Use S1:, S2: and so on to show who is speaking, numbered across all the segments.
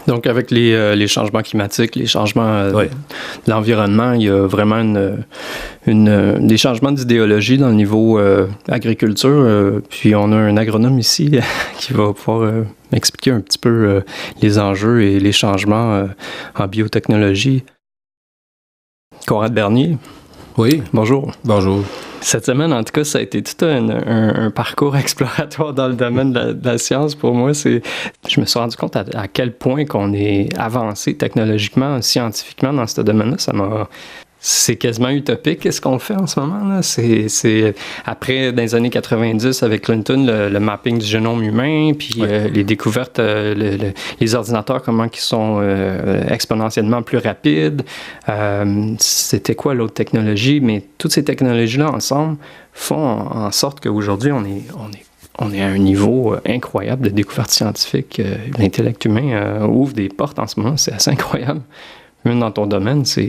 S1: Donc, avec les changements climatiques, les changements de l'environnement, il y a vraiment des changements d'idéologie dans le niveau agriculture. Puis, on a un agronome ici qui va pouvoir m'expliquer un petit peu les enjeux et les changements en biotechnologie. Conrad Bernier.
S2: Oui.
S1: Bonjour.
S2: Bonjour.
S1: Cette semaine, en tout cas, ça a été tout un parcours exploratoire dans le domaine de la science. Pour moi, je me suis rendu compte à quel point qu'on est avancé technologiquement, scientifiquement dans ce domaine-là. C'est quasiment utopique ce qu'on fait en ce moment, là. C'est après, dans les années 90, avec Clinton, le mapping du génome humain, puis les découvertes, les ordinateurs, comment ils sont exponentiellement plus rapides. C'était quoi l'autre technologie? Mais toutes ces technologies-là, ensemble, font en sorte qu'aujourd'hui, on est à un niveau incroyable de découverte scientifique. L'intellect humain ouvre des portes en ce moment. C'est assez incroyable. Même dans ton domaine, dans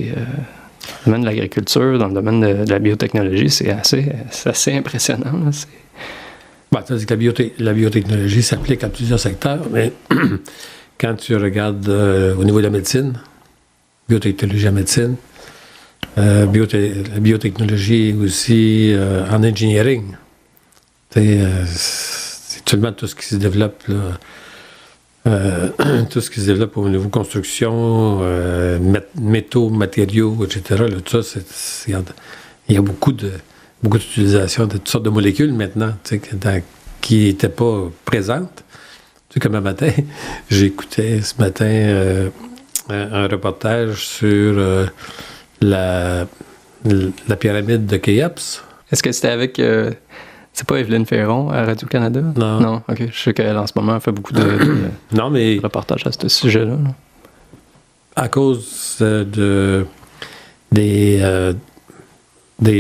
S1: le domaine de l'agriculture, dans le domaine de la biotechnologie, c'est assez impressionnant. Là.
S2: C'est-à-dire que la biotechnologie s'applique à plusieurs secteurs, mais quand tu regardes au niveau de la médecine, biotechnologie en médecine, la biotechnologie aussi en engineering, c'est seulement tout ce qui se développe là. Tout ce qui se développe au niveau construction, métaux, matériaux, etc. Là, tout ça, il y a beaucoup d'utilisation de toutes sortes de molécules maintenant qui n'étaient pas présentes. Tu sais, comme un matin, j'écoutais ce matin un reportage sur la pyramide de Khéops.
S1: Est-ce que c'était avec... C'est pas Evelyne Ferron à Radio-Canada?
S2: Non.
S1: Non, OK. Je sais qu'elle, en ce moment, fait beaucoup de reportages à ce sujet-là. Là.
S2: À cause des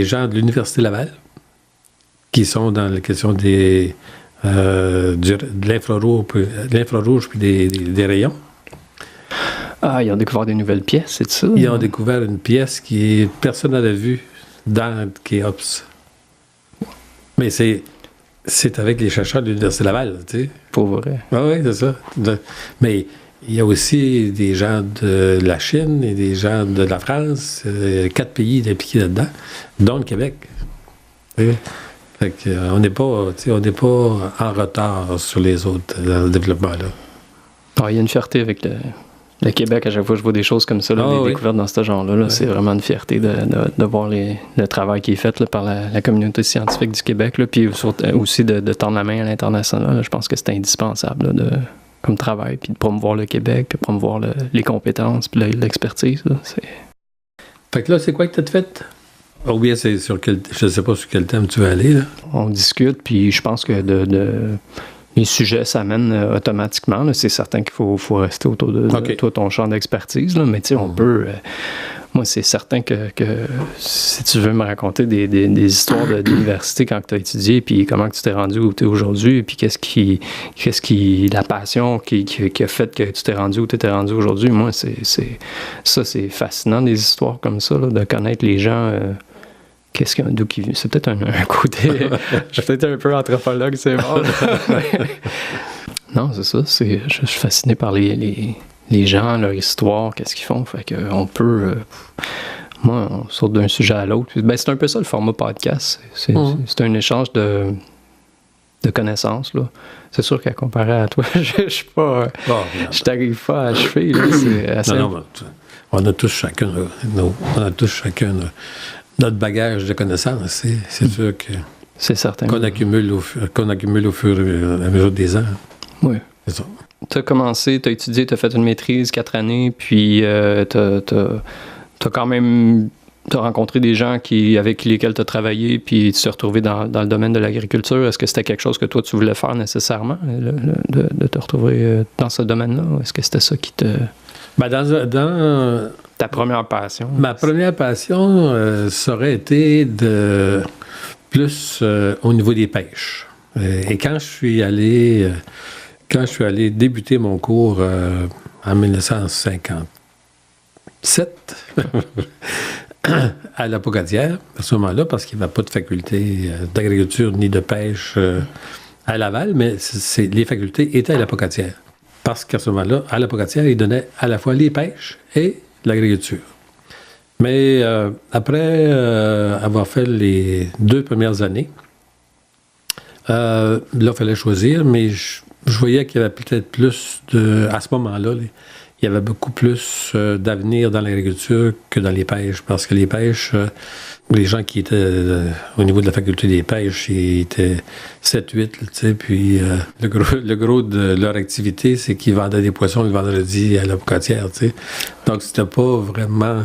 S2: gens de l'Université Laval qui sont dans la question de l'infrarouge puis des rayons.
S1: Ah, ils ont découvert des nouvelles pièces, c'est ça?
S2: Ils ont découvert une pièce qui personne n'avait vue dans Khéops. Mais c'est avec les chercheurs de l'Université Laval, tu sais.
S1: Pour vrai.
S2: Oui, c'est ça. Mais il y a aussi des gens de la Chine et des gens de la France, 4 pays impliqués là-dedans, dont le Québec. Fait qu'on n'est pas en retard sur les autres dans le développement, là.
S1: Il y a une fierté avec le Québec, à chaque fois que je vois des choses comme ça, des découvertes dans ce genre-là, là, c'est vraiment une fierté de voir le travail qui est fait là, par la communauté scientifique du Québec, là, puis aussi de tendre la main à l'international. Là. Je pense que c'est indispensable là, comme travail, puis de promouvoir le Québec, puis promouvoir les compétences, puis l'expertise. Là,
S2: Fait que là, c'est quoi que tu as fait? Ou bien c'est je ne sais pas sur quel thème tu veux aller. Là.
S1: On discute, puis je pense que les sujets s'amènent automatiquement. Là. C'est certain qu'il faut rester autour de toi, ton champ d'expertise. Là. Mais tu sais, on peut... moi, c'est certain que si tu veux me raconter des histoires d'université quand tu as étudié, puis comment tu t'es rendu où tu es aujourd'hui, puis qu'est-ce qui la passion qui a fait que tu t'es rendu où tu t'es rendu aujourd'hui, moi, c'est fascinant, des histoires comme ça, là, de connaître les gens... c'est peut-être un côté... je suis peut-être un peu anthropologue, c'est bon. Non, c'est ça. Je suis fasciné par les gens, leur histoire, qu'est-ce qu'ils font. Fait qu'on peut... moi, on saute d'un sujet à l'autre. C'est un peu ça, le format podcast. C'est un échange de connaissances, là. C'est sûr qu'à comparer à toi, je suis pas... je t'arrive pas à achever, là. C'est assez...
S2: Non, on a tous chacun notre bagage de connaissances, c'est sûr que
S1: c'est certain.
S2: Qu'on accumule au fur et à mesure des ans.
S1: Oui.
S2: C'est ça.
S1: Tu as commencé, tu as étudié, tu as fait une maîtrise 4 années, puis tu as rencontré des gens avec lesquels tu as travaillé, puis tu t'es retrouvé dans le domaine de l'agriculture. Est-ce que c'était quelque chose que toi, tu voulais faire nécessairement, de te retrouver dans ce domaine-là? Est-ce que c'était ça qui te...
S2: dans
S1: ta première passion?
S2: Ma première passion, ça aurait été plus au niveau des pêches. Et quand je suis allé débuter mon cours en 1957 à la Pocatière, à ce moment-là, parce qu'il n'y avait pas de faculté d'agriculture ni de pêche à Laval, mais les facultés étaient à la Pocatière. Parce qu'à ce moment-là, à la Pocatière, ils donnaient à la fois les pêches et l'agriculture. Mais après avoir fait les 2 premières années, là, il fallait choisir, mais je voyais qu'il y avait peut-être plus à ce moment-là, il y avait beaucoup plus d'avenir dans l'agriculture que dans les pêches, parce que les pêches, les gens qui étaient au niveau de la faculté des pêches, ils étaient 7-8, tu sais, puis le gros de leur activité, c'est qu'ils vendaient des poissons le vendredi à la Pocatière, tu sais. Donc, c'était pas vraiment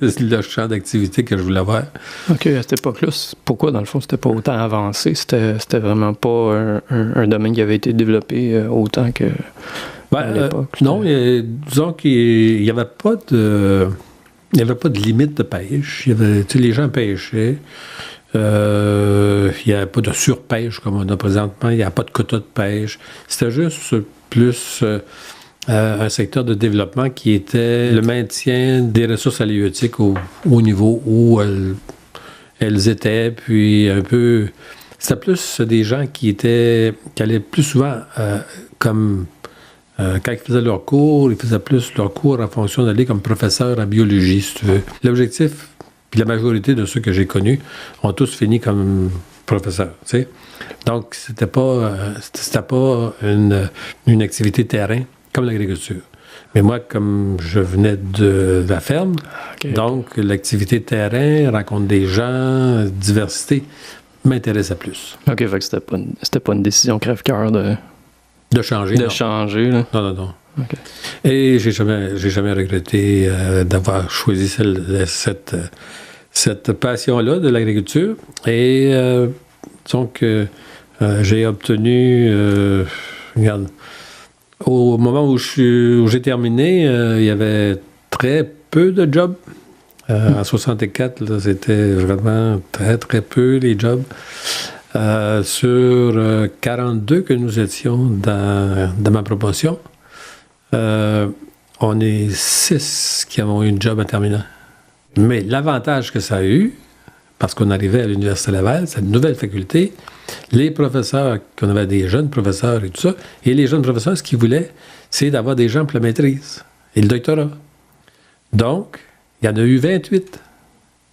S2: le champ d'activité que je voulais avoir.
S1: OK, à cette époque-là, pourquoi, dans le fond, c'était pas autant avancé? C'était vraiment pas un domaine qui avait été développé autant que à l'époque?
S2: Non, disons qu'il n'y avait pas de... Il n'y avait pas de limite de pêche. Les gens pêchaient. Il n'y avait pas de surpêche comme on a présentement. Il n'y avait pas de quota de pêche. C'était juste plus un secteur de développement qui était le maintien des ressources halieutiques au niveau où elles étaient. Puis un peu... C'était plus des gens qui allaient plus souvent comme... quand ils faisaient leur cours, ils faisaient plus leur cours en fonction d'aller comme professeur en biologie, si tu veux. L'objectif, puis la majorité de ceux que j'ai connus, ont tous fini comme professeurs, tu sais. Donc, c'était pas une activité terrain comme l'agriculture. Mais moi, comme je venais de la ferme, donc l'activité terrain, rencontre des gens, diversité, m'intéressait plus.
S1: OK, fait que c'était pas une décision crève-cœur
S2: De changer,
S1: de changer, là.
S2: Non.
S1: Okay.
S2: Et j'ai jamais regretté d'avoir choisi cette passion-là de l'agriculture. Et donc, j'ai obtenu... regarde, au moment où j'ai terminé, il y avait très peu de jobs. En 64, là, c'était vraiment très, très peu les jobs. Sur 42 que nous étions dans ma promotion, on est 6 qui avons eu un job en terminant. Mais l'avantage que ça a eu, parce qu'on arrivait à l'Université Laval, c'est une nouvelle faculté, les professeurs, qu'on avait des jeunes professeurs et tout ça, et les jeunes professeurs, ce qu'ils voulaient, c'est d'avoir des gens pour la maîtrise et le doctorat. Donc, il y en a eu 28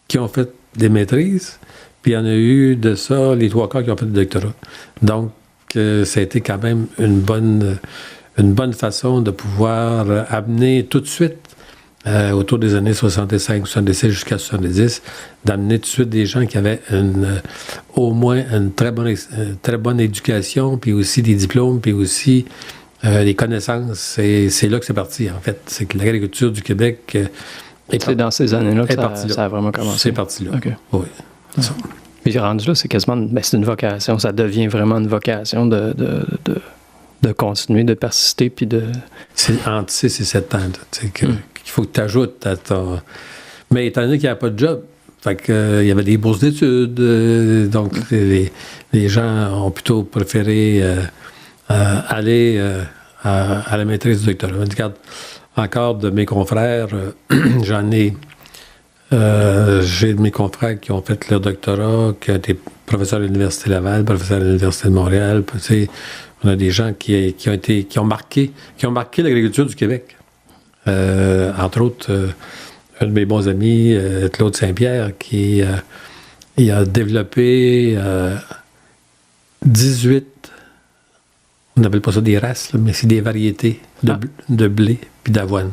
S2: qui ont fait des maîtrises, puis il y en a eu de ça, les 3/4 qui ont fait le doctorat. Donc, ça a été quand même une bonne façon de pouvoir amener tout de suite, autour des années 65, 76 jusqu'à 70, d'amener tout de suite des gens qui avaient au moins une très bonne éducation, puis aussi des diplômes, puis aussi des connaissances. C'est là que c'est parti, en fait. C'est que l'agriculture du Québec...
S1: c'est dans ces années-là que ça a vraiment commencé.
S2: C'est parti là.
S1: Okay.
S2: Oui.
S1: Ça. Puis rendu là, c'est quasiment... c'est une vocation. Ça devient vraiment une vocation de continuer, de persister, puis de...
S2: C'est entre 6 et 7 ans, qu'il faut que tu ajoutes à ton... Mais étant donné qu'il n'y a pas de job, fait que, il y avait des bourses d'études, donc les gens ont plutôt préféré aller à la maîtrise du doctorat. Regarde, encore de mes confrères, j'ai de mes confrères qui ont fait leur doctorat, qui ont été professeurs à l'Université Laval, professeurs à l'Université de Montréal. On a des gens qui ont marqué l'agriculture du Québec. Entre autres, un de mes bons amis, Claude Saint-Pierre, il a développé 18, on n'appelle pas ça des races, là, mais c'est des variétés de blé puis d'avoine.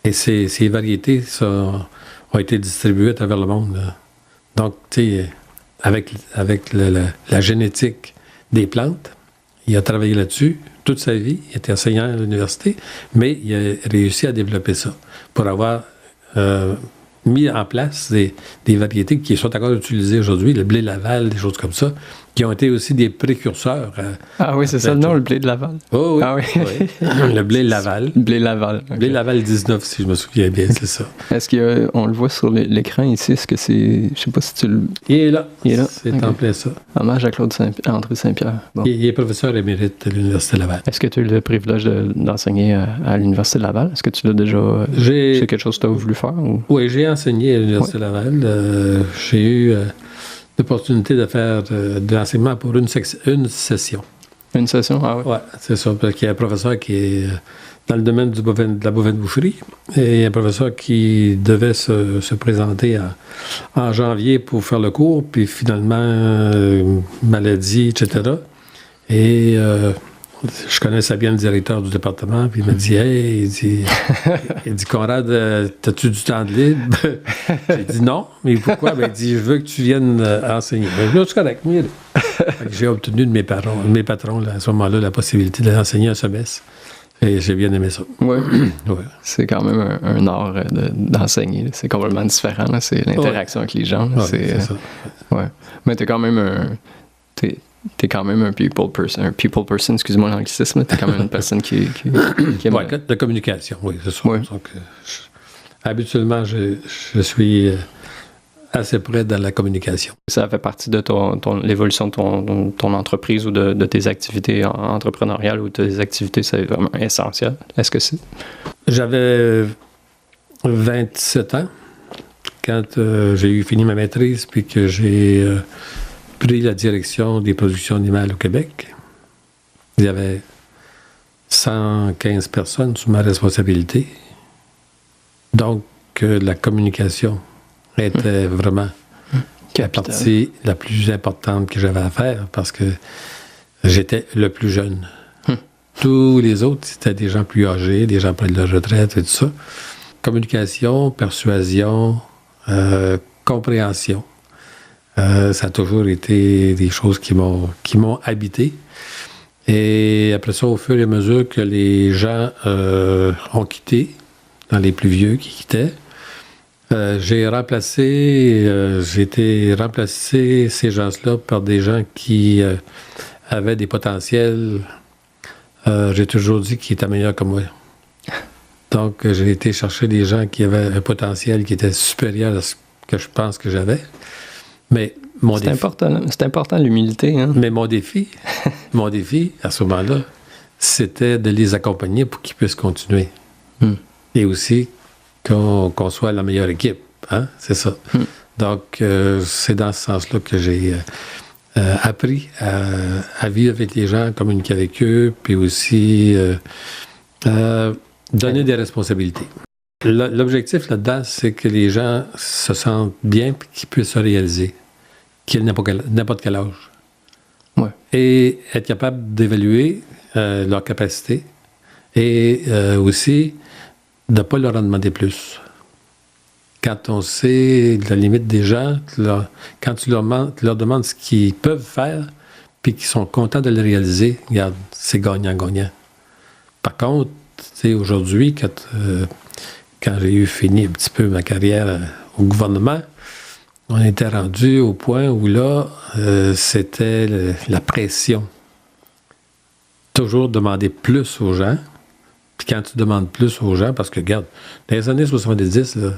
S2: Et ces variétés ont été distribuées à travers le monde. Là. Donc, tu sais, avec la génétique des plantes, il a travaillé là-dessus toute sa vie. Il était enseignant à l'université, mais il a réussi à développer ça pour avoir mis en place des variétés qui sont encore utilisées aujourd'hui, le blé Laval, des choses comme ça, qui ont été aussi des précurseurs.
S1: Ah oui, c'est ça le nom, le blé de Laval?
S2: Oh oui.
S1: Ah oui.
S2: Oui. Le blé Laval.
S1: Blé Laval. Okay.
S2: Blé Laval 19, si je me souviens bien, c'est ça.
S1: Est-ce qu'on le voit sur l'écran ici? Est-ce que c'est... Je sais pas si tu le...
S2: Il est là. C'est
S1: okay.
S2: en plein ça.
S1: Hommage à Claude André Saint-Pierre. Bon.
S2: Il est professeur émérite à l'Université Laval.
S1: Est-ce que tu as eu le privilège d'enseigner à l'Université de Laval? Est-ce que tu l'as déjà... C'est quelque chose que tu as voulu faire? Ou?
S2: Oui, j'ai enseigné à l'Université Laval. J'ai eu l'opportunité de faire de l'enseignement pour une session.
S1: Une session, ah oui.
S2: Oui, c'est ça. Parce qu'il y a un professeur qui est dans le domaine de la bovine-boucherie et un professeur qui devait se présenter en janvier pour faire le cours, puis finalement, maladie, etc. Et je connaissais bien le directeur du département, puis il m'a dit « Hey, il dit Conrad, t'as-tu du temps de libre? » J'ai dit « Non. » Mais pourquoi? Ben, il dit « Je veux que tu viennes enseigner. » Ben, je dis « C'est correct, mire. » J'ai obtenu de mes patrons là, à ce moment-là, la possibilité d'enseigner un semestre. Et j'ai bien aimé ça.
S1: Oui.
S2: Ouais.
S1: C'est quand même un art d'enseigner. C'est complètement différent. Là. C'est l'interaction avec les gens. Là.
S2: C'est ça.
S1: Ouais. Mais t'es quand même t'es quand même un people person, excuse-moi l'anglicisme. T'es quand même une personne qui aime...
S2: Oui, de communication, oui, c'est ça.
S1: Ouais.
S2: Donc, habituellement, je suis assez près dans la communication.
S1: Ça fait partie de l'évolution de ton entreprise ou de tes activités entrepreneuriales ou tes activités, c'est vraiment essentiel. Est-ce que c'est? J'avais
S2: 27 ans quand j'ai eu fini ma maîtrise puis que j'ai pris la direction des productions animales au Québec. Il y avait 115 personnes sous ma responsabilité. Donc, la communication était vraiment la partie la plus importante que j'avais à faire parce que j'étais le plus jeune. Tous les autres, c'était des gens plus âgés, des gens près de la retraite et tout ça. Communication, persuasion, compréhension. Ça a toujours été des choses qui m'ont habité. Et après ça, au fur et à mesure que les gens ont quitté, dans les plus vieux qui quittaient, j'ai été remplacé ces gens-là par des gens qui avaient des potentiels. J'ai toujours dit qu'ils étaient meilleurs que moi. Donc, j'ai été chercher des gens qui avaient un potentiel qui était supérieur à ce que je pense que j'avais. Mais
S1: c'est important l'humilité. Hein?
S2: Mais mon défi, à ce moment-là, c'était de les accompagner pour qu'ils puissent continuer. Et aussi qu'on soit la meilleure équipe. Hein? C'est ça. Donc, c'est dans ce sens-là que j'ai appris à vivre avec les gens, communiquer avec eux, puis aussi donner des responsabilités. L'objectif là-dedans, c'est que les gens se sentent bien et qu'ils puissent se réaliser, qu'ils n'importe quel âge.
S1: Ouais.
S2: Et être capable d'évaluer leur capacité et aussi de ne pas leur en demander plus. Quand on sait la limite des gens, quand tu leur demandes ce qu'ils peuvent faire puis qu'ils sont contents de le réaliser, regarde, c'est gagnant-gagnant. Par contre, tu sais, aujourd'hui, quand j'ai eu fini un petit peu ma carrière au gouvernement, on était rendu au point où là, c'était la pression. Toujours demander plus aux gens. Puis quand tu demandes plus aux gens, parce que regarde, dans les années 70, là,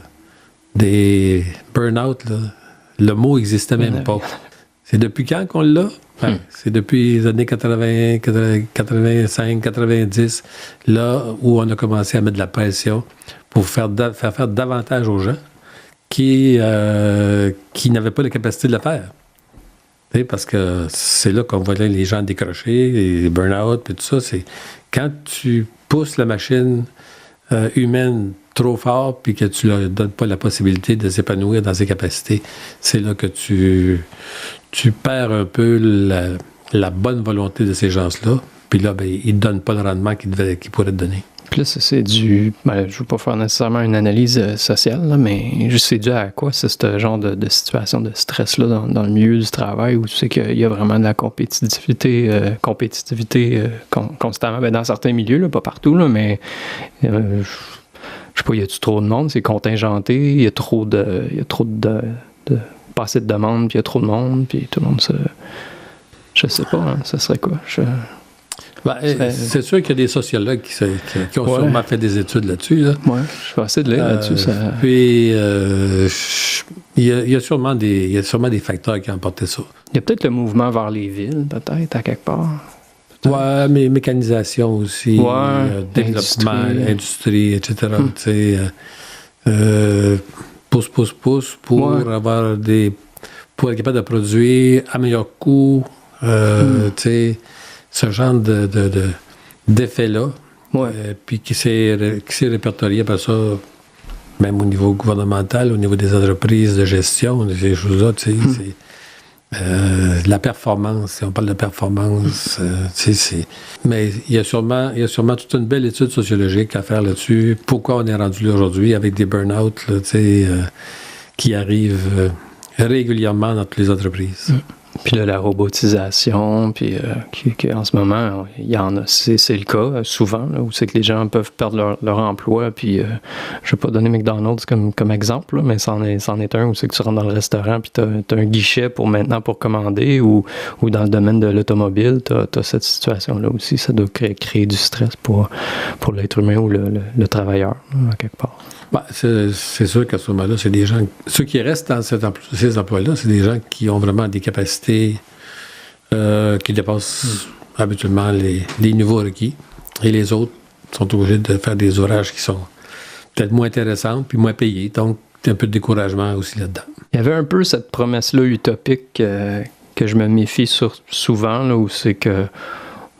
S2: des burn-out, là, le mot n'existait même pas. C'est depuis quand qu'on l'a? C'est depuis les années 80, 85, 90, là où on a commencé à mettre de la pression pour faire davantage aux gens qui n'avaient pas la capacité de le faire. T'sais, parce que c'est là qu'on voyait les gens décrocher, les burn-out, et tout ça. C'est quand tu pousses la machine humaine trop fort puis que tu ne leur donnes pas la possibilité de s'épanouir dans ses capacités, c'est là que tu perds un peu la bonne volonté de ces gens-là. Puis là, ben, ils ne donnent pas le rendement qu'ils pourraient te donner.
S1: Puis là, c'est dû... je ne veux pas faire nécessairement une analyse sociale, là, mais c'est dû à quoi? C'est ce genre de situation de stress-là dans le milieu du travail où tu sais qu'il y a vraiment de la compétitivité constamment. Ben, dans certains milieux, là, pas partout, là, mais je sais pas, y a-tu trop de monde? C'est contingenté, il y a trop de pas assez de demandes, puis il y a trop de monde, puis tout le monde se... Je sais pas, hein, ça serait quoi? C'est sûr qu'il y a des sociologues qui ont sûrement fait des études là-dessus. Là. Oui, je vais essayer de lire là-dessus.
S2: Puis, il y a sûrement des facteurs qui ont apporté ça.
S1: Il y a peut-être le mouvement vers les villes, peut-être, à quelque part.
S2: Oui, mais mécanisation aussi, développement, industrie, etc. Pousse pour pour être capable de produire à meilleur coût, tu sais, ce genre d'effet-là,
S1: Ouais.
S2: puis qui s'est répertorié par ça, même au niveau gouvernemental, au niveau des entreprises de gestion, ces choses-là, tu sais, c'est la performance, si on parle de performance, tu sais, mais il y a sûrement toute une belle étude sociologique à faire là-dessus. Pourquoi on est rendu là aujourd'hui avec des burn-out, là, tu sais, qui arrivent régulièrement dans toutes les entreprises.
S1: Puis là, la robotisation, puis en ce moment, il y en a, c'est le cas souvent, là, où c'est que les gens peuvent perdre leur emploi, puis je vais pas donner McDonald's comme exemple, là, mais c'en est un où c'est que tu rentres dans le restaurant, puis t'as un guichet pour commander, ou dans le domaine de l'automobile, t'as cette situation-là aussi, ça doit créer du stress pour l'être humain ou le travailleur, là, à quelque part.
S2: Ben, c'est sûr qu'à ce moment-là, c'est des gens... Ceux qui restent dans ces emplois-là, c'est des gens qui ont vraiment des capacités qui dépassent habituellement les niveaux requis. Et les autres sont obligés de faire des ouvrages qui sont peut-être moins intéressants puis moins payés. Donc, un peu de découragement aussi là-dedans.
S1: Il y avait un peu cette promesse-là utopique que je me méfie souvent, là, où c'est que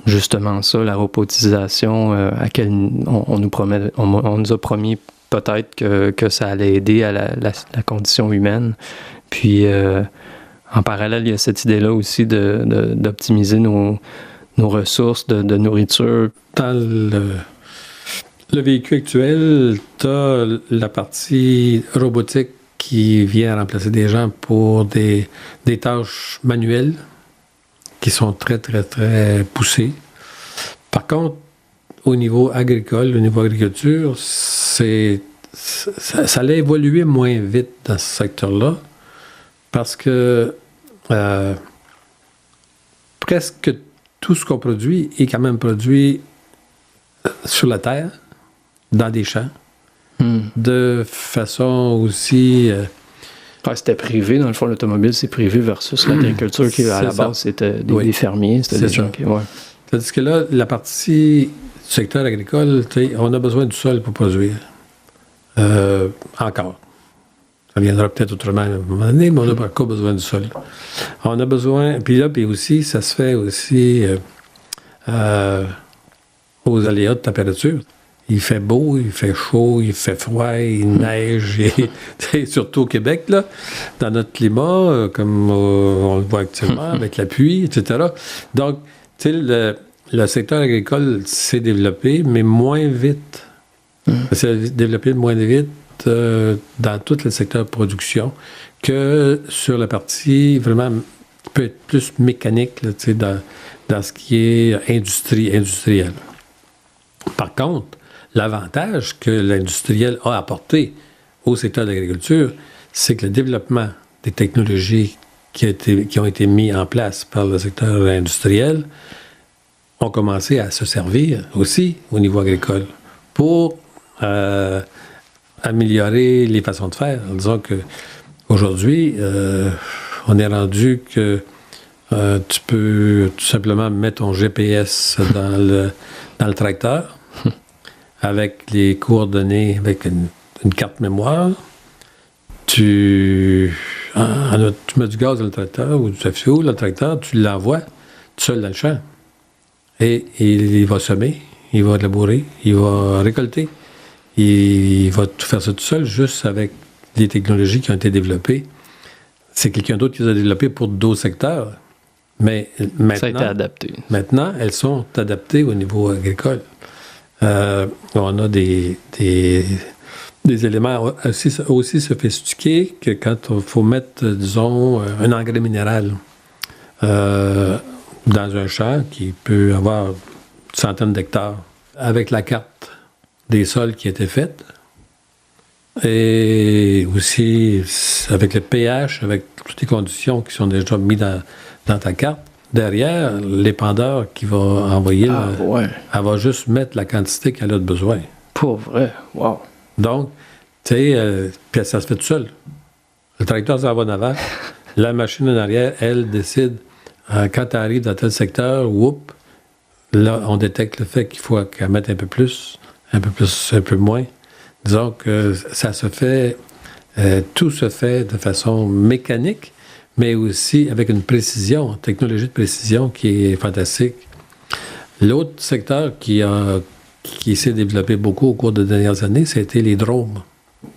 S1: justement ça, la robotisation, à laquelle on nous a promis peut-être que ça allait aider à la condition humaine. Puis, en parallèle, il y a cette idée-là aussi d'optimiser nos ressources de nourriture.
S2: Dans le véhicule actuel, tu as la partie robotique qui vient remplacer des gens pour des tâches manuelles qui sont très, très, très poussées. Par contre, au niveau agricole, au niveau agriculture, ça allait évoluer moins vite dans ce secteur-là parce que presque tout ce qu'on produit est quand même produit sur la terre, dans des champs, de façon aussi...
S1: c'était privé, dans le fond, l'automobile, c'est privé versus l'agriculture qui, à la base, c'était des fermiers, c'était des gens qui... Ouais.
S2: Tandis que là, la partie... secteur agricole, on a besoin du sol pour produire. Encore. Ça viendra peut-être autrement à un moment donné, mais on a encore besoin du sol. On a besoin... Puis aussi, ça se fait aussi aux aléas de température. Il fait beau, il fait chaud, il fait froid, il neige, et, surtout au Québec, là, dans notre climat, comme on le voit actuellement, avec la pluie, etc. Donc, tu sais, le secteur agricole s'est développé, mais moins vite. Ça s'est développé moins vite dans tout le secteur de production que sur la partie vraiment qui peut être plus mécanique là, dans ce qui est industriel. Par contre, l'avantage que l'industriel a apporté au secteur de l'agriculture, c'est que le développement des technologies qui ont été mises en place par le secteur industriel ont commencé à se servir aussi au niveau agricole pour améliorer les façons de faire. En disant qu'aujourd'hui, on est rendu que tu peux tout simplement mettre ton GPS dans le tracteur avec les coordonnées, avec une carte mémoire. Tu mets du gaz dans le tracteur ou du fioul dans le tracteur, tu l'envoies tout seul dans le champ. Et il va semer, il va labourer, il va récolter. Il va tout faire ça tout seul, juste avec des technologies qui ont été développées. C'est quelqu'un d'autre qui les a développées pour d'autres secteurs. Mais maintenant,
S1: ça a été adapté.
S2: Maintenant, elles sont adaptées au niveau agricole. On a des éléments aussi sophistiqués que quand il faut mettre, disons, un engrais minéral dans un champ qui peut avoir centaines d'hectares, avec la carte des sols qui a été faite, et aussi avec le pH, avec toutes les conditions qui sont déjà mises dans ta carte. Derrière, l'épandeur qui va envoyer, elle va juste mettre la quantité qu'elle a de besoin.
S1: Pour vrai, wow.
S2: Donc, tu sais, puis ça se fait tout seul. Le tracteur s'en va en avant, la machine en arrière, elle décide, quand tu arrives dans tel secteur, là, on détecte le fait qu'il faut qu'elle mette un peu plus, un peu moins. Disons que ça se fait, tout se fait de façon mécanique, mais aussi avec une précision, technologie de précision qui est fantastique. L'autre secteur qui s'est développé beaucoup au cours des dernières années, c'était les drones.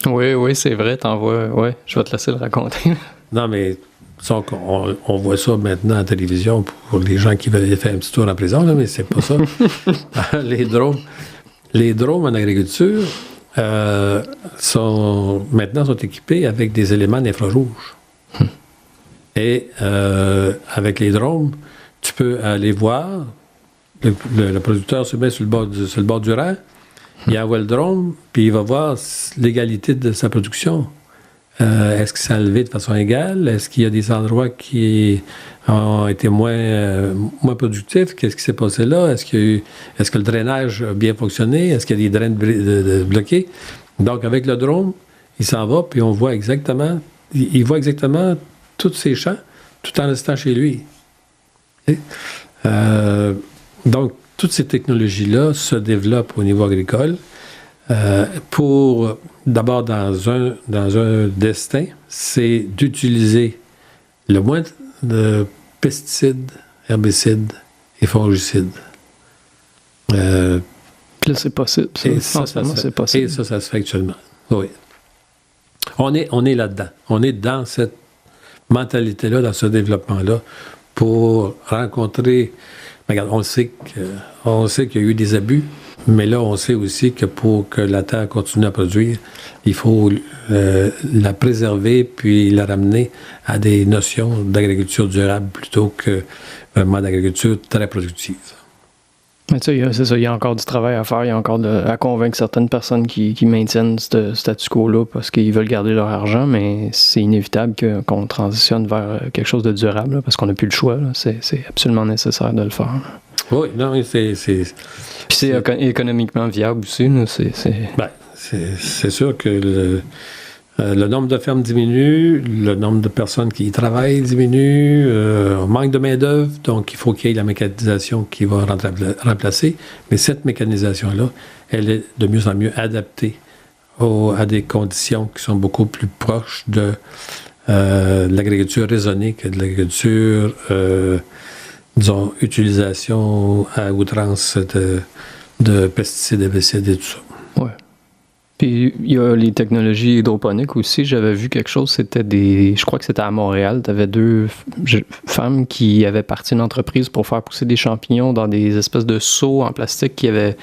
S1: Oui, c'est vrai, t'en vois. Oui, je vais te laisser le raconter.
S2: Non, mais ça, on voit ça maintenant à la télévision pour les gens qui veulent aller faire un petit tour en prison, là, mais c'est pas ça. Les drones en agriculture sont équipés avec des éléments d'infrarouge. Et avec les drones, tu peux aller voir, le producteur se met sur le bord du rang, il envoie le drone, puis il va voir l'égalité de sa production. Est-ce que ça a levé de façon égale? Est-ce qu'il y a des endroits qui ont été moins productifs? Qu'est-ce qui s'est passé là? Est-ce que le drainage a bien fonctionné? Est-ce qu'il y a des drains bloqués? Donc, avec le drone, il s'en va, puis on voit exactement, il voit exactement tous ses champs, tout en restant chez lui. Donc, toutes ces technologies-là se développent au niveau agricole. D'abord, dans un destin, c'est d'utiliser le moins de pesticides, herbicides et fongicides.
S1: Puis là, c'est possible. Ça.
S2: Et ça se fait actuellement. Oui. On est là-dedans. On est dans cette mentalité-là, dans ce développement-là, pour rencontrer... Regarde, on sait qu'il y a eu des abus, mais là, on sait aussi que pour que la terre continue à produire, il faut la préserver puis la ramener à des notions d'agriculture durable plutôt que vraiment d'agriculture très productive.
S1: Mais tu sais, c'est ça, il y a encore du travail à faire, il y a encore à convaincre certaines personnes qui maintiennent ce statu quo-là parce qu'ils veulent garder leur argent, mais c'est inévitable qu'on transitionne vers quelque chose de durable là, parce qu'on n'a plus le choix. Là. C'est absolument nécessaire de le faire. Là.
S2: Oui, non, c'est...
S1: Puis c'est économiquement viable aussi. Là,
S2: c'est sûr que le nombre de fermes diminue, le nombre de personnes qui y travaillent diminue, on manque de main-d'œuvre, donc il faut qu'il y ait la mécanisation qui va remplacer. Mais cette mécanisation-là, elle est de mieux en mieux adaptée à des conditions qui sont beaucoup plus proches de l'agriculture raisonnée que de l'agriculture, disons, utilisation à outrance de pesticides, herbicides et tout ça.
S1: Ouais. Puis il y a les technologies hydroponiques aussi. J'avais vu quelque chose, je crois que c'était à Montréal. Tu avais 2 femmes qui avaient parti une entreprise pour faire pousser des champignons dans des espèces de seaux en plastique qu'ils avaient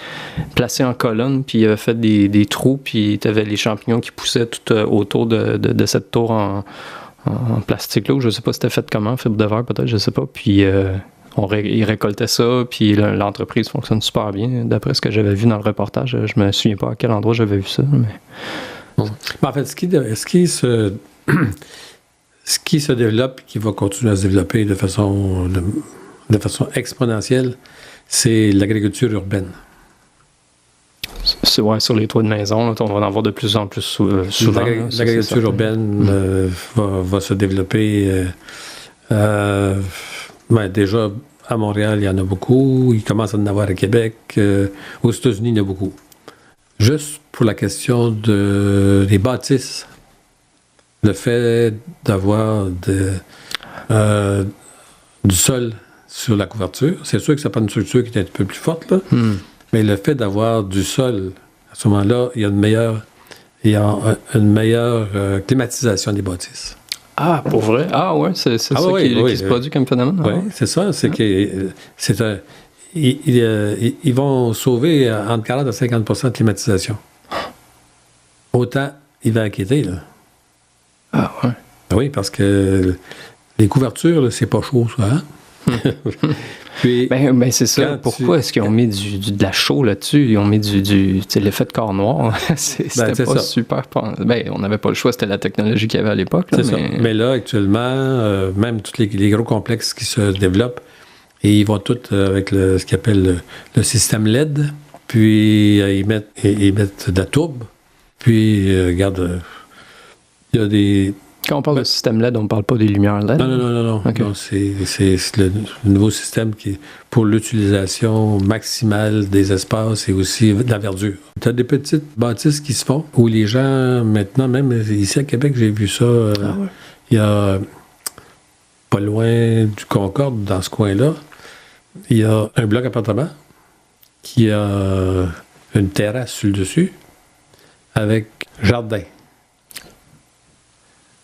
S1: placés en colonne, puis ils avaient fait des trous, puis tu avais les champignons qui poussaient tout autour de cette tour en plastique là. Je sais pas si c'était fait comment, fibre de verre peut-être, je sais pas. Puis ils récoltaient ça, puis l'entreprise fonctionne super bien, d'après ce que j'avais vu dans le reportage. Je me souviens pas à quel endroit j'avais vu ça. Mais...
S2: En fait, ce qui se développe, qui va continuer à se développer de façon exponentielle, c'est l'agriculture urbaine.
S1: C'est sur les toits de maison, là, on va en avoir de plus en plus souvent.
S2: L'agriculture urbaine va se développer. Déjà, à Montréal, il y en a beaucoup. Il commence à en avoir à Québec. Aux États-Unis, il y en a beaucoup. Juste pour la question des bâtisses, le fait d'avoir du sol sur la couverture, c'est sûr que ça prend une structure qui est un peu plus forte, là, mais le fait d'avoir du sol, à ce moment-là, il y a une meilleure climatisation des bâtisses.
S1: Ah, pour vrai? Ah ouais, c'est ça qui se produit comme phénomène?
S2: Oui, c'est ça. C'est que ils vont sauver entre 40 à 50 % de climatisation. Autant hiver qu'été, là.
S1: Ah ouais?
S2: Oui, parce que les couvertures, là, c'est pas chaud, ça, hein?
S1: Puis, c'est ça. Pourquoi est-ce qu'ils ont mis de la chaux là-dessus? Ils ont mis l'effet de corps noir. C'était pas super... on n'avait pas le choix, c'était la technologie qu'il y avait à l'époque. Là,
S2: ça. Mais là, actuellement, même tous les gros complexes qui se développent, et ils vont tous avec ce qu'ils appellent le système LED, puis ils mettent de la tourbe, puis, regarde, il y a des...
S1: Quand on parle de système LED, on ne parle pas des lumières LED?
S2: Non.
S1: Okay.
S2: Non, c'est le nouveau système qui est pour l'utilisation maximale des espaces et aussi de la verdure. Tu as des petites bâtisses qui se font où les gens, maintenant, même ici à Québec, j'ai vu ça, il y a pas loin du Concorde, dans ce coin-là, il y a un bloc appartement, qui a une terrasse sur le dessus avec jardin.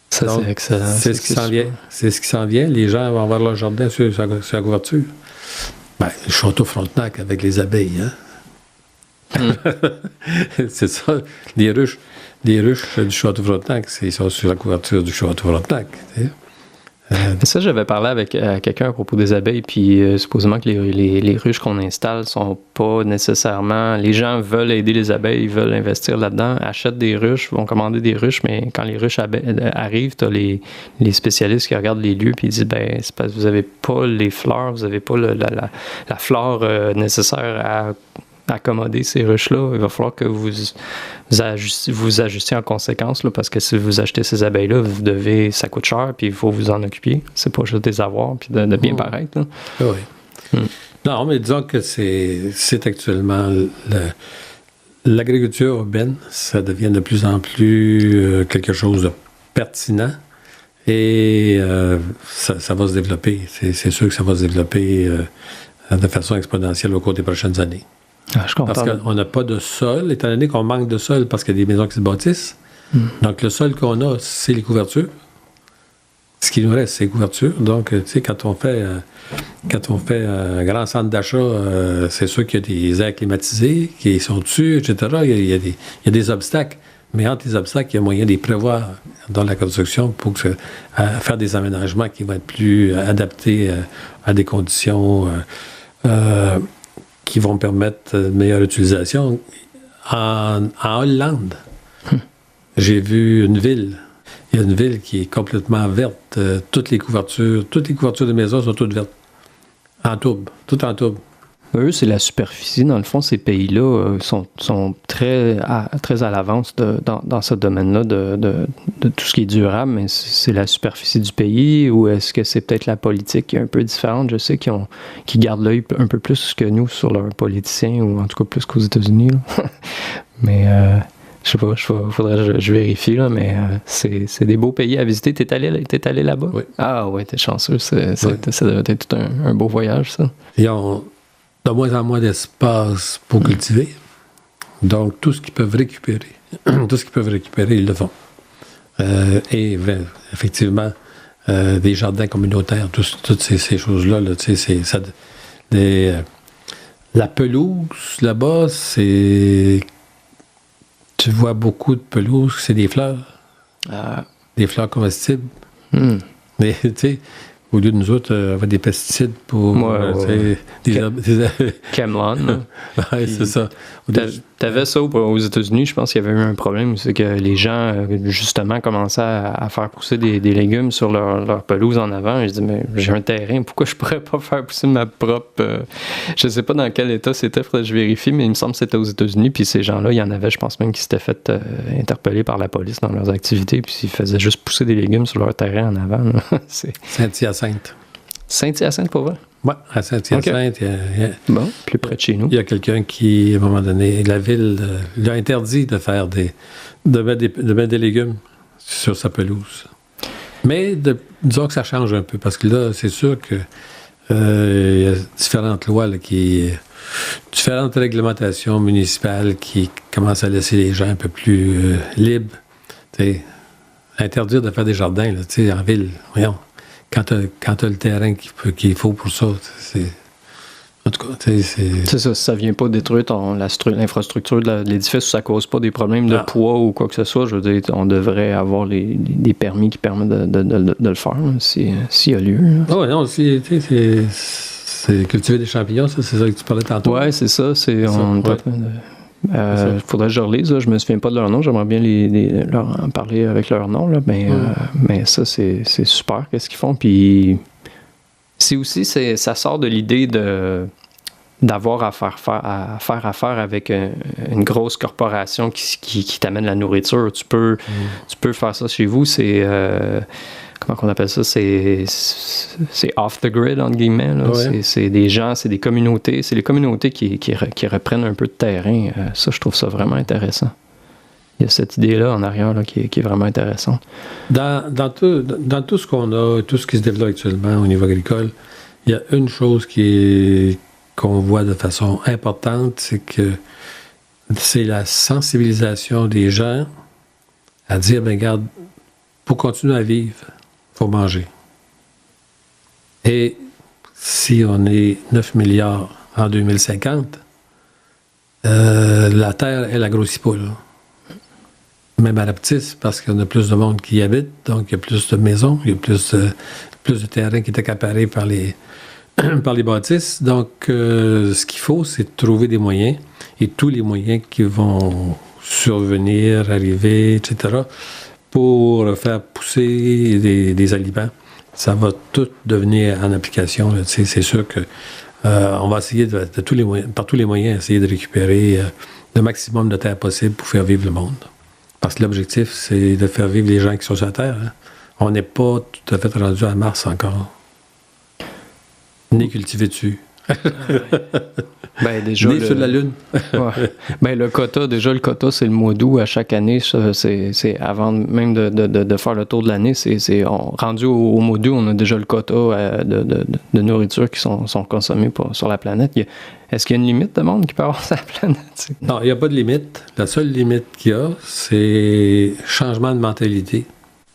S1: Ça,
S2: donc,
S1: c'est excellent.
S2: C'est ce qui s'en vient. C'est ce qui s'en vient. Les gens vont avoir leur jardin sur la couverture. Ben, le château Frontenac avec les abeilles, hein? C'est ça. Les ruches du château Frontenac, ils sont sur la couverture du château Frontenac.
S1: Ça, j'avais parlé avec quelqu'un à propos des abeilles, puis supposément que les ruches qu'on installe sont pas nécessairement... Les gens veulent aider les abeilles, ils veulent investir là-dedans, achètent des ruches, vont commander des ruches, mais quand les ruches arrivent, t'as les spécialistes qui regardent les lieux, puis ils disent, ben, c'est parce que vous avez pas les fleurs, vous avez pas la flore nécessaire à accommoder ces ruches-là. Il va falloir que vous ajustiez en conséquence, là, parce que si vous achetez ces abeilles-là, ça coûte cher, puis il faut vous en occuper. C'est pas juste des avoirs, puis de bien paraître. Là.
S2: Oui. Non, mais disons que c'est actuellement l'agriculture urbaine, ça devient de plus en plus quelque chose de pertinent et ça va se développer. C'est sûr que ça va se développer de façon exponentielle au cours des prochaines années.
S1: Ah, je comprends.
S2: Parce qu'on n'a pas de sol, étant donné qu'on manque de sol parce qu'il y a des maisons qui se bâtissent. Donc, le sol qu'on a, c'est les couvertures. Ce qui nous reste, c'est les couvertures. Donc, tu sais, quand on fait un grand centre d'achat, c'est sûr qu'il y a des airs climatisés qui sont dessus, etc. Il y a des obstacles. Mais entre les obstacles, il y a moyen de les prévoir dans la construction pour faire des aménagements qui vont être plus adaptés à des conditions qui vont permettre une meilleure utilisation. En Hollande, j'ai vu une ville. Il y a une ville qui est complètement verte. Toutes les couvertures de maisons sont toutes vertes. En tourbe, tout en tourbe.
S1: Eux, c'est la superficie. Dans le fond, ces pays-là sont très à l'avance dans ce domaine-là de tout ce qui est durable, mais c'est la superficie du pays ou est-ce que c'est peut-être la politique qui est un peu différente? Je sais qu'ils gardent l'œil un peu plus que nous sur leurs politiciens, ou en tout cas plus qu'aux États-Unis. Mais je sais pas, faudrait que je vérifie, là, mais c'est des beaux pays à visiter. T'es allé là-bas?
S2: Oui.
S1: Ah ouais, t'es chanceux. Ça doit être tout un beau voyage, ça.
S2: Ils ont de moins en moins d'espace pour cultiver. Donc, tout ce qu'ils peuvent récupérer, ils le font. Et effectivement, des jardins communautaires, toutes ces choses-là, là, tu sais, la pelouse, là-bas, tu vois beaucoup de pelouses, c'est des fleurs. Des fleurs comestibles. Mais, tu sais, au lieu de nous autres avoir des pesticides pour
S1: Camelon.
S2: Oui, c'est ça.
S1: T'avais ça aux États-Unis, je pense qu'il y avait eu un problème, c'est que les gens, justement, commençaient à faire pousser des légumes sur leur pelouse en avant. Et je dis, mais j'ai un terrain, pourquoi je pourrais pas faire pousser ma propre... je sais pas dans quel état c'était, faudrait que je vérifie, mais il me semble que c'était aux États-Unis, puis ces gens-là, il y en avait, je pense même, qui s'étaient fait interpeller par la police dans leurs activités, puis ils faisaient juste pousser des légumes sur leur terrain en avant.
S2: Saint-Hyacinthe.
S1: Saint-Hyacinthe, pour vrai?
S2: Oui, à Saint-Hyacinthe.
S1: Okay. Bon, plus près de chez nous.
S2: Il y a quelqu'un qui, à un moment donné, la ville lui a interdit de mettre des légumes sur sa pelouse. Mais disons que ça change un peu, parce que là, c'est sûr que il y a différentes lois, là, différentes réglementations municipales qui commencent à laisser les gens un peu plus libres. T'sais, interdire de faire des jardins là, en ville, voyons. Quand t'as le terrain qu'il faut pour ça, en tout cas, c'est
S1: ça, si ça vient pas détruire l'infrastructure de l'édifice, ça cause pas des problèmes de poids ou quoi que ce soit, je veux dire, on devrait avoir des permis qui permettent de le faire, s'il y a lieu.
S2: Ah ouais, non, c'est cultiver des champignons, ça, c'est ça que tu parlais tantôt.
S1: Ouais, c'est ça, faudrait que je relise, là. Je me souviens pas de leur nom, j'aimerais bien leur en parler avec leur nom, là, mais ça, c'est super, qu'est-ce qu'ils font. Puis c'est aussi, ça sort de l'idée d'avoir à faire affaire avec une grosse corporation qui t'amène la nourriture. Tu peux faire ça chez vous, c'est... comment on appelle ça? C'est off the grid, entre guillemets. Là. Ouais. C'est des gens, c'est des communautés. C'est les communautés qui reprennent un peu de terrain. Ça, je trouve ça vraiment intéressant. Il y a cette idée-là en arrière là, qui est vraiment intéressante.
S2: Dans tout ce qu'on a, tout ce qui se développe actuellement au niveau agricole, il y a une chose qui qu'on voit de façon importante, c'est que c'est la sensibilisation des gens à dire, ben regarde, pour continuer à vivre, il faut manger. Et si on est 9 milliards en 2050, la Terre, elle grossit pas, là. Même à la petite, parce qu'il y a plus de monde qui y habite, donc il y a plus de maisons, il y a plus de terrain qui est accaparé par les bâtisses. Donc, ce qu'il faut, c'est trouver des moyens, et tous les moyens qui vont survenir, arriver, etc., pour faire pousser des aliments. Ça va tout devenir en application. Là, c'est sûr que on va essayer par tous les moyens, essayer de récupérer le maximum de terre possible pour faire vivre le monde. Parce que l'objectif, c'est de faire vivre les gens qui sont sur la Terre. Hein. On n'est pas tout à fait rendu à Mars encore. Ni cultivé dessus.
S1: Ben, déjà,
S2: ni sur la Lune.
S1: Ouais. Ben, le quota, c'est le mois d'août à chaque année. C'est avant même de faire le tour de l'année. Rendu au mois d'août, on a déjà le quota de nourriture qui sont consommés sur la planète. Est-ce qu'il y a une limite de monde qui peut avoir sur la planète?
S2: Non, il n'y a pas de limite. La seule limite qu'il y a, c'est changement de mentalité.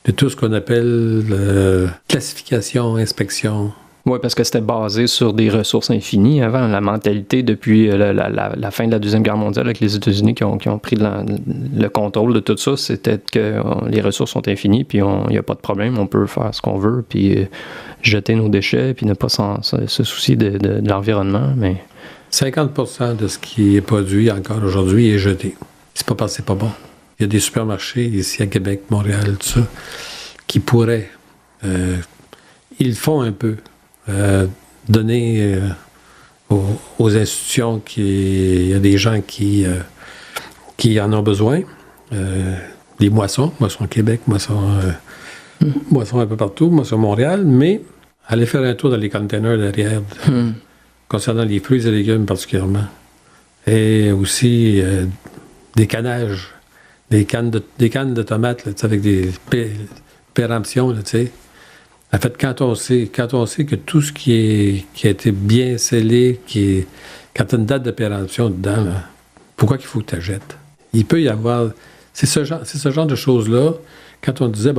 S2: De tout ce qu'on appelle classification, inspection.
S1: Oui, parce que c'était basé sur des ressources infinies avant. La mentalité, depuis la fin de la Deuxième Guerre mondiale, avec les États-Unis qui ont pris le contrôle de tout ça, c'était que les ressources sont infinies, puis il n'y a pas de problème, on peut faire ce qu'on veut, puis jeter nos déchets, puis ne pas se soucier de l'environnement. Mais
S2: 50% de ce qui est produit encore aujourd'hui est jeté. C'est pas parce que c'est pas bon. Il y a des supermarchés ici à Québec, Montréal, tout ça, qui pourraient... ils font un peu. Donner aux institutions il y a des gens qui en ont besoin. Des moissons Québec, moissons un peu partout, moissons Montréal, mais aller faire un tour dans les containers derrière, concernant les fruits et légumes particulièrement. Et aussi des cannages, des cannes de tomates là, avec des péremptions, tu sais. En fait, quand on sait que tout ce qui a été bien scellé, quand tu as une date de péremption dedans, là, pourquoi qu'il faut que tu la jettes? Il peut y avoir... C'est ce genre de choses-là, quand on disait,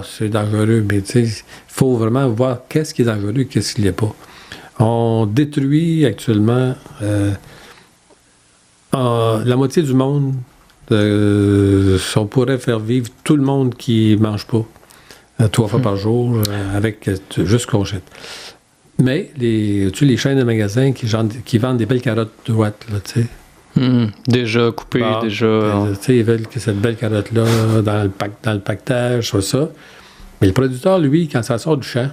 S2: c'est dangereux, mais il faut vraiment voir qu'est-ce qui est dangereux et qu'est-ce qui ne l'est pas. On détruit actuellement la moitié du monde. On pourrait faire vivre tout le monde qui ne mange pas. 3 fois par jour, avec juste qu'on jette. Mais les chaînes de magasins qui vendent des belles carottes droites, là, tu sais.
S1: Déjà coupées, déjà...
S2: Tu sais, ils veulent que cette belle carotte-là, dans le pactage, soit ça. Mais le producteur, lui, quand ça sort du champ,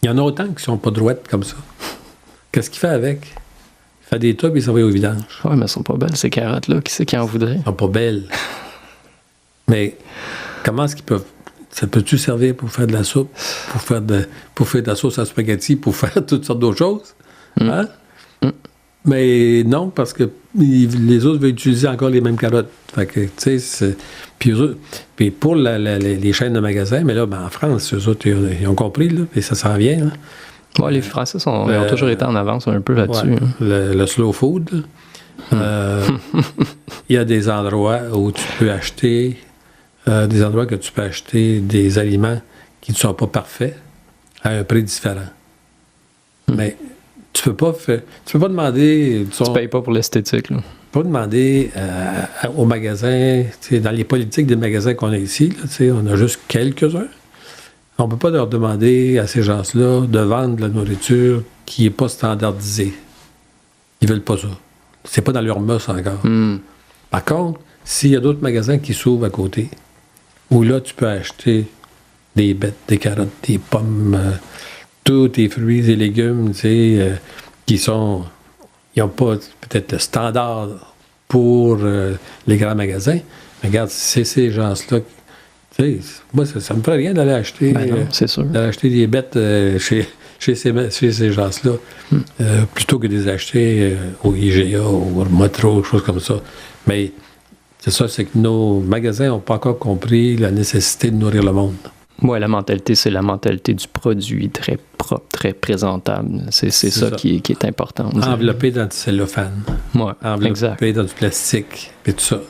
S2: il y en a autant qui sont pas droites comme ça. Qu'est-ce qu'il fait avec? Il fait des tubes et il s'en va au vidange.
S1: Oui, mais elles sont pas belles, ces carottes-là. Qui c'est qui en voudrait?
S2: Elles sont pas belles. Mais comment est-ce qu'ils peuvent... Ça peut-tu servir pour faire de la soupe, pour faire de la sauce à spaghetti, pour faire toutes sortes d'autres choses? Hein? Mais non, parce que les autres veulent utiliser encore les mêmes carottes. Fait que, tu sais, puis pour les chaînes de magasins, mais là, en France, eux autres, ils ont compris, là, et ça s'en vient. Là.
S1: Ouais, les Français ils ont toujours été en avance un peu là-dessus.
S2: Ouais,
S1: hein.
S2: Le slow food, il y a des endroits où tu peux acheter... des endroits que tu peux acheter des aliments qui ne sont pas parfaits à un prix différent. Mais tu peux pas demander...
S1: Tu payes pas pour l'esthétique, là.
S2: Tu peux pas demander au magasin, dans les politiques des magasins qu'on a ici, là, on a juste quelques-uns. On ne peut pas leur demander à ces gens-là de vendre de la nourriture qui n'est pas standardisée. Ils veulent pas ça. C'est pas dans leur mœurs encore. Par contre, s'il y a d'autres magasins qui s'ouvrent à côté, où là, tu peux acheter des bêtes, des carottes, des pommes, tous tes fruits et légumes, qui n'ont pas peut-être le standard pour les grands magasins. Mais regarde, c'est ces gens-là. Moi, ça me ferait rien d'aller acheter,
S1: c'est sûr.
S2: d'aller acheter des bêtes chez ces gens-là, plutôt que de les acheter au IGA, au Metro, choses comme ça. Mais c'est ça, c'est que nos magasins n'ont pas encore compris la nécessité de nourrir le monde.
S1: Ouais, la mentalité, c'est la mentalité du produit, très propre, très présentable. C'est ça. Qui est important.
S2: Enveloppé dans du cellophane.
S1: Ouais,
S2: enveloppé dans du plastique, et tout ça.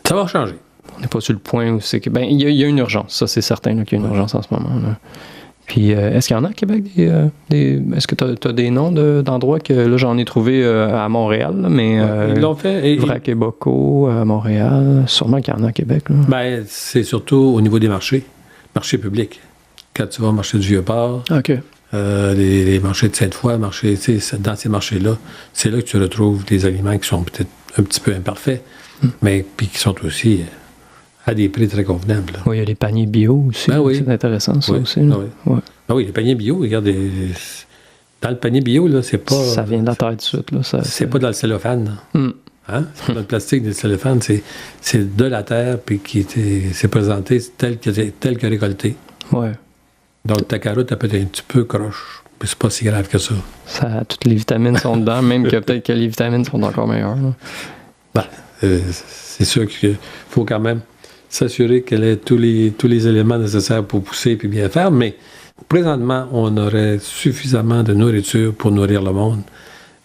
S2: Ça va changer.
S1: On n'est pas sur le point où c'est que... Ben, il y a une urgence, ça c'est certain qu'il y a une urgence en ce moment. Là. Puis, est-ce qu'il y en a à Québec est-ce que tu as des noms d'endroits que là j'en ai trouvé à Montréal, là, mais
S2: ils l'ont fait.
S1: Vrac et Boco à Montréal, sûrement qu'il y en a à Québec. Là.
S2: Ben, c'est surtout au niveau des marchés publics. Quand tu vas au marché du Vieux-Port, les marchés de Sainte-Foy, dans ces marchés-là, c'est là que tu retrouves des aliments qui sont peut-être un petit peu imparfaits, mais puis qui sont aussi à des prix très convenables. Là.
S1: Oui, il y a les paniers bio aussi.
S2: Ben oui.
S1: C'est intéressant, ça aussi.
S2: Ah oui. Ouais. Ben oui, les paniers bio, regarde, dans le panier bio, là, c'est pas...
S1: Ça vient de la terre du sud. Là,
S2: c'est pas dans le cellophane. Hein? C'est pas dans le plastique du cellophane, c'est de la terre, puis c'est présenté tel que récolté.
S1: Ouais.
S2: Donc ta carotte, elle peut être un petit peu croche, mais c'est pas si grave que ça.
S1: Toutes les vitamines sont dedans, même que peut-être que les vitamines sont encore meilleures.
S2: Ben, c'est sûr qu'il faut quand même s'assurer qu'elle ait tous les éléments nécessaires pour pousser et bien faire, mais présentement, on aurait suffisamment de nourriture pour nourrir le monde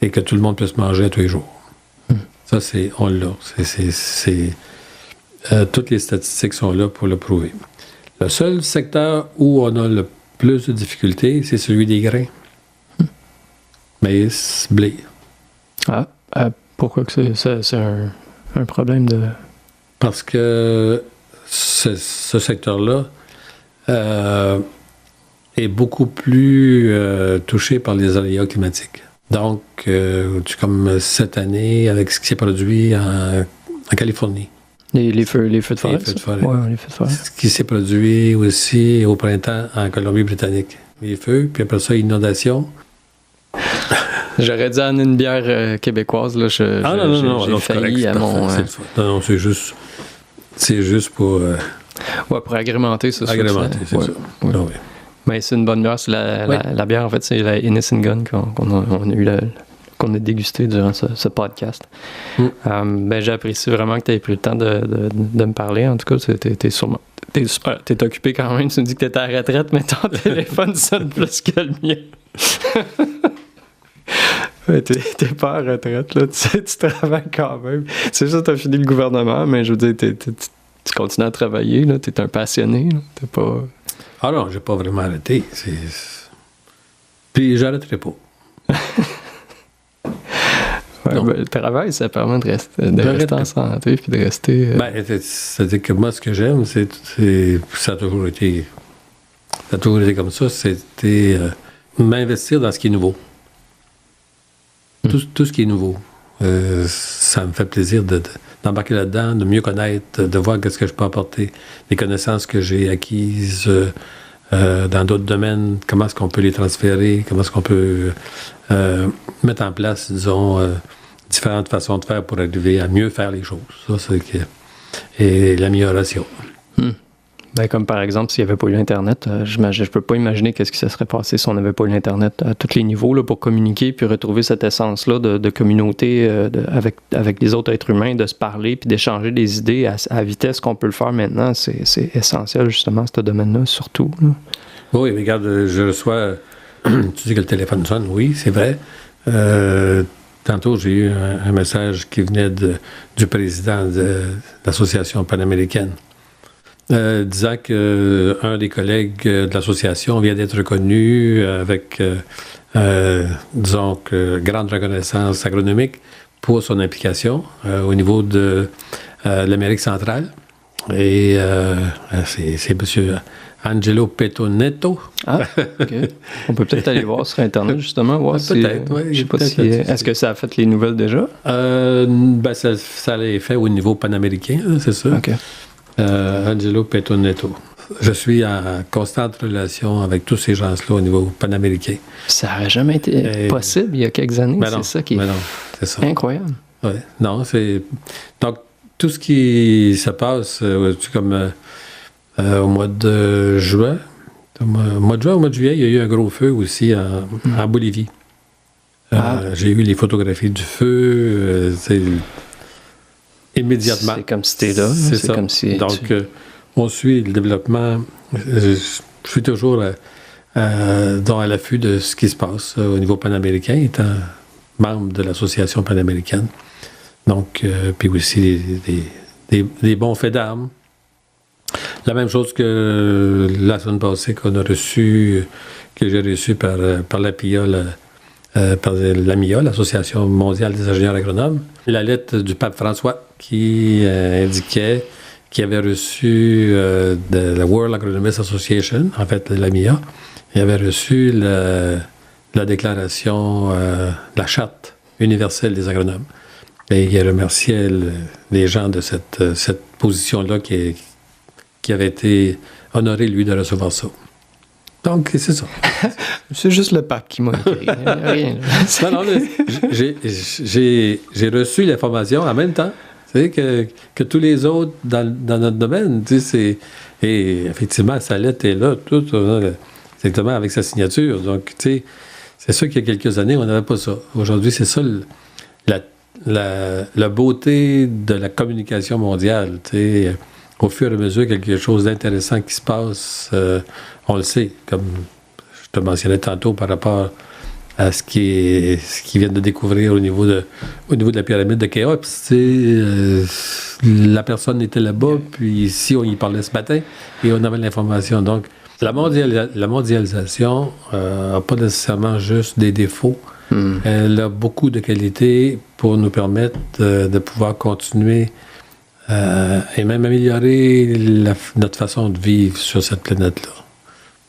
S2: et que tout le monde puisse manger tous les jours. Ça, on l'a. Toutes les statistiques sont là pour le prouver. Le seul secteur où on a le plus de difficultés, c'est celui des grains. Maïs, blé.
S1: Pourquoi que c'est un problème de...
S2: Parce que ce secteur-là est beaucoup plus touché par les aléas climatiques. Donc, comme cette année, avec ce qui s'est produit en Californie.
S1: Les feux de forêt?
S2: Les feux de forêt.
S1: Oui, les feux de forêt.
S2: Ce qui s'est produit aussi au printemps en Colombie-Britannique. Les feux, puis après ça, inondation.
S1: J'aurais dit en une bière québécoise, là, j'ai failli à mon...
S2: Non, c'est juste pour...
S1: pour agrémenter, c'est ça.
S2: Agrémenter, c'est ça.
S1: Ouais.
S2: Ah, oui.
S1: Mais c'est une bonne bière. C'est la bière, en fait, c'est la Innocent Gun qu'on a dégusté durant ce podcast. J'apprécie vraiment que tu aies pris le temps de me parler. En tout cas, t'es occupé quand même. Tu me dis que t'es à la retraite, mais ton téléphone sonne plus que le mien. T'es pas à la retraite, là. Tu travailles quand même. C'est juste que t'as fini le gouvernement, mais je veux dire, tu continues à travailler, là. T'es un passionné, là. T'es pas...
S2: Ah non, j'ai pas vraiment arrêté. Puis j'arrêterai pas.
S1: Le travail, ça permet de rester en santé puis de rester...
S2: c'est-à-dire que moi, ce que j'aime, ça a toujours été comme ça, c'était m'investir dans ce qui est nouveau. Tout ce qui est nouveau. Ça me fait plaisir d'embarquer là-dedans, de mieux connaître, de voir qu'est-ce que je peux apporter, les connaissances que j'ai acquises dans d'autres domaines, comment est-ce qu'on peut les transférer, comment est-ce qu'on peut mettre en place, disons, différentes façons de faire pour arriver à mieux faire les choses. Ça, et l'amélioration.
S1: Comme par exemple, s'il n'y avait pas eu l'Internet, je peux pas imaginer qu'est-ce qui se serait passé si on n'avait pas eu l'Internet à tous les niveaux là, pour communiquer puis retrouver cette essence-là de communauté avec les autres êtres humains, de se parler puis d'échanger des idées à la vitesse qu'on peut le faire maintenant. C'est essentiel, justement, ce domaine-là, surtout. Là.
S2: Oui, mais regarde, je reçois... tu dis que le téléphone sonne, oui, c'est vrai. Tantôt, j'ai eu un message qui venait du président de l'Association panaméricaine. Disant qu'un des collègues de l'association vient d'être reconnu avec, disons, grande reconnaissance agronomique pour son implication au niveau de l'Amérique centrale. Et c'est M. Angelo Petonetto.
S1: Ah, OK. On peut peut-être aller voir sur Internet, justement, voir si...
S2: Peut-être, oui.
S1: Je sais pas si... Est-ce que ça a fait les nouvelles déjà?
S2: Ça l'a fait au niveau panaméricain, c'est ça.
S1: OK.
S2: Angelo Petonetto. Je suis en constante relation avec tous ces gens-là au niveau panaméricain. Ça
S1: n'aurait jamais été possible il y a quelques années. C'est ça qui est,
S2: c'est ça.
S1: Incroyable.
S2: Ouais. Non, c'est... Donc, tout ce qui se passe, comme au mois de juin, au mois de juillet, il y a eu un gros feu aussi en Bolivie. J'ai eu les photographies du feu, immédiatement.
S1: C'est comme si t'es là.
S2: C'est ça.
S1: Comme si
S2: donc, on suit le développement. Je suis toujours à l'affût de ce qui se passe au niveau panaméricain, étant membre de l'Association panaméricaine. Donc, puis aussi des bons faits d'armes. La même chose que la semaine passée que j'ai reçu par l'APIA, par l'AMIA, l'Association mondiale des ingénieurs agronomes. La lettre du pape François qui indiquait qu'il avait reçu de la World Agronomist Association, en fait l'AMIA, il avait reçu la déclaration, la charte universelle des agronomes. Et il remerciait les gens de cette position-là qui avait été honoré, lui, de recevoir ça. Donc, c'est ça.
S1: C'est juste le pape qui m'a écrit. Rien.
S2: Non, j'ai reçu l'information en même temps, tu sais, que tous les autres dans notre domaine. Tu sais, et effectivement, sa lettre est là, tout exactement avec sa signature. Donc, tu sais, c'est sûr qu'il y a quelques années, on n'avait pas ça. Aujourd'hui, c'est ça la beauté de la communication mondiale. Tu sais, au fur et à mesure, quelque chose d'intéressant qui se passe, on le sait, comme je te mentionnais tantôt par rapport à ce qu'ils viennent de découvrir au niveau de la pyramide de Khéops. La personne était là-bas, puis ici, on y parlait ce matin, et on avait l'information. Donc, la mondialisation n'a pas nécessairement juste des défauts. Elle a beaucoup de qualités pour nous permettre de pouvoir continuer et même améliorer notre façon de vivre sur cette planète-là.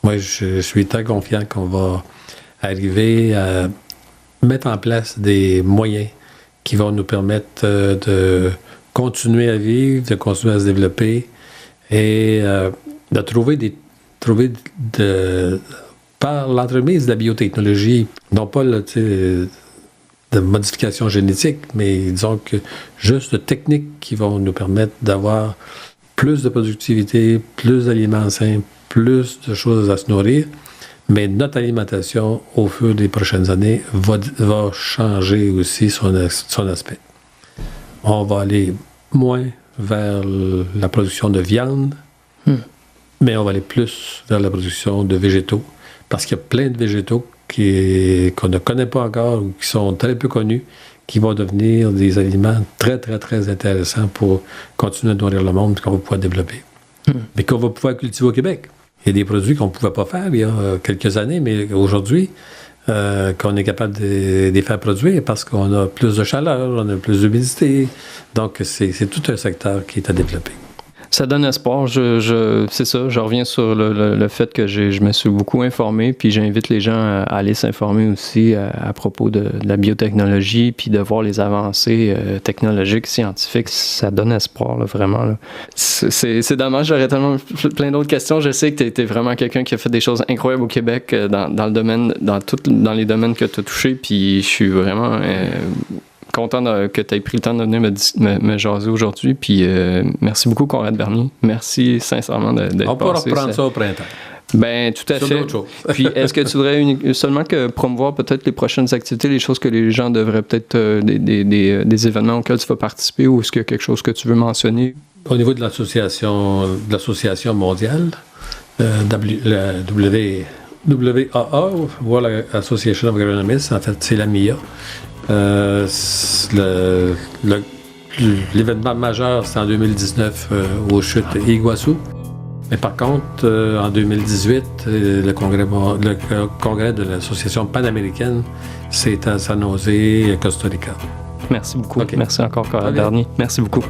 S2: Moi, je suis très confiant qu'on va arriver à mettre en place des moyens qui vont nous permettre de continuer à vivre, de continuer à se développer et de trouver par l'entremise de la biotechnologie, non pas de modification génétique, mais disons que juste de techniques qui vont nous permettre d'avoir plus de productivité, plus d'aliments sains, plus de choses à se nourrir. Mais notre alimentation, au fur des prochaines années, va changer aussi son aspect. On va aller moins vers la production de viande, mais on va aller plus vers la production de végétaux, parce qu'il y a plein de végétaux qu'on ne connaît pas encore ou qui sont très peu connus, qui vont devenir des aliments très, très, très intéressants pour continuer à nourrir le monde et qu'on va pouvoir développer. Mais qu'on va pouvoir cultiver au Québec. Il y a des produits qu'on ne pouvait pas faire il y a quelques années, mais aujourd'hui, qu'on est capable de les faire produire parce qu'on a plus de chaleur, on a plus d'humidité. Donc, c'est tout un secteur qui est à développer.
S1: Ça donne espoir. C'est ça, je reviens sur le fait que je me suis beaucoup informé, puis j'invite les gens à aller s'informer aussi à propos de la biotechnologie, puis de voir les avancées technologiques, scientifiques. Ça donne espoir, là, vraiment. Là. C'est dommage, j'aurais tellement plein d'autres questions. Je sais que tu as été vraiment quelqu'un qui a fait des choses incroyables au Québec dans le domaine, dans les domaines que tu as touchés, puis je suis vraiment... content que tu aies pris le temps de venir me jaser aujourd'hui. Puis merci beaucoup, Conrad Bernier. Merci sincèrement d'être passé.
S2: On pourra reprendre ça au printemps.
S1: Ben, tout à fait. Puis est-ce que tu voudrais seulement que promouvoir peut-être les prochaines activités, les choses que les gens devraient peut-être, des événements auxquels tu vas participer, ou est-ce qu'il y a quelque chose que tu veux mentionner?
S2: Au niveau de l'association mondiale, la WAA, World Association of Agronomists, en fait, c'est la MIA. L'événement majeur, c'est en 2019 aux chutes Iguaçu. Mais par contre, en 2018, le congrès de l'Association panaméricaine, c'est à San José, Costa Rica.
S1: Merci beaucoup.
S2: Okay.
S1: Merci encore, Conrad Bernier. Merci beaucoup.